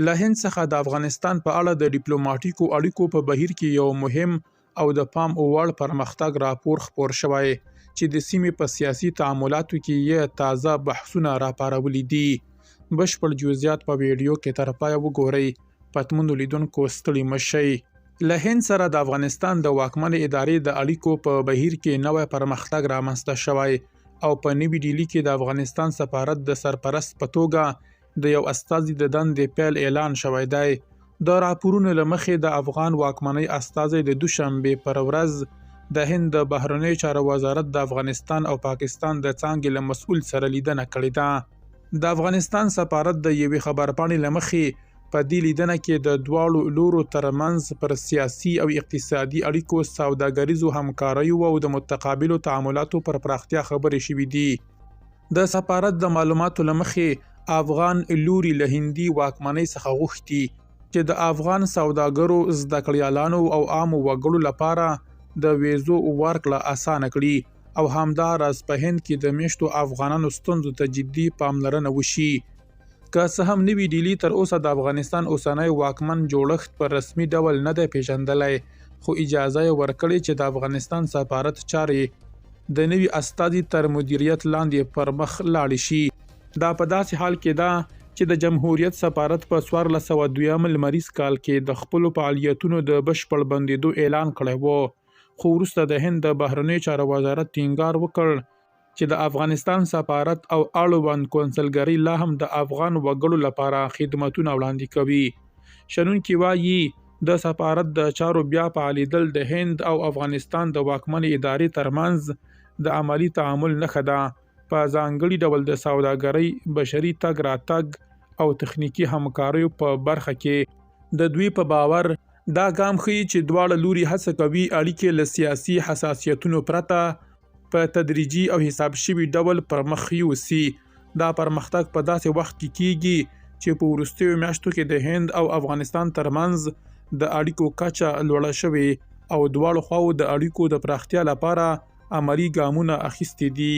له هند څخه د افغانستان په اړه د ډیپلوماټیکو اړیکو په بهیر کې یو مهم او د پام وړ پرمختګ راپور خپور شوی چې د سیمې په سیاسي تعاملاتو کې یې تازه بحثونه راپارولي دي. بشپړ جزئیات په ویډیو کې تر پایه وګورئ. پتمنو لیدونکو ستړي مه شئ. له هند سره د افغانستان د واکمنې ادارې د اړیکو په بهیر کې نوی پرمختګ رامنځته شوی او په نوي ډیلي کې د افغانستان سفارت د سرپرست په توګه د یو استازي د دندې پیل اعلان شوی دی. د راپورونو له مخې د افغان واکمنۍ استازي د دوشنبې پر ورځ د هند د بهرنیو چارو وزارت د افغانستان او پاکستان د څانګې له مسؤل سره لیدنه کړې ده. د افغانستان سفارت د یوې خبرپاڼې له مخې په دې لیدنه کې د دواړو لورو ترمنځ پر سیاسي او اقتصادي اړیکو، سوداګریزو همکاریو او د متقابلو تعاملاتو پر پراختیا خبرې شوې دي. د سفارت د معلوماتو له مخې افغان لوري له هندي واکمنۍ څخه غوښتي چې د افغان سوداګرو، زده کړیالانو او عامو وګړو لپاره د ویزو ورکړه اسانه کړي او همداراز په هند کې د میشتو افغانانو ستونزو ته جدي پاملرنه وشي. که څه هم نوي ډیلي تر اوسه د افغانستان اوسنی واکمن جوړښت په رسمي ډول نه دی پیژندلی، خو اجازه یې ورکړې چې د افغانستان سفارت چارې د نوي استازي تر مدیریت لاندې پر مخ لاړې شي. دا په داسې حال کې ده چې د جمهوریت سفارت په 1402 لمریز کال کې د خپلو فعالیتونو د بشپړ بندېدو اعلان کړی و، خو وروسته د هند د بهرنیو چارو وزارت ټینګار وکړ چې د افغانستان سفارت او اړوند کونسلګرۍ لا هم د افغان وګړو لپاره خدمتونه وړاندې کوي. شنونکي وایي د سفارت د چارو بیا فعالېدل د هند او افغانستان د واکمنې ادارې ترمنځ د عملي تعامل نښه ده، په ځانګړي ډول د سوداګرۍ، بشري تګ راتګ او تخنیکي همکاریو په برخه کې. د دوی په باور دا ګام ښیي چې دواړه لوري هڅه کوي اړیکې له سیاسي حساسیتونو پرته په تدریجي او حساب شوي ډول پر مخ یوسي. دا پرمختګ په داسې وخت کې کیږي چې په وروستیو میاشتو کې د هند او افغانستان ترمنځ د اړیکو کچه لوړه شوې او دواړو خواو د اړیکو د پراختیا لپاره عملي ګامونه اخیستي دي.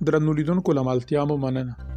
درنو لیدونکو له ملتیا مو مننه.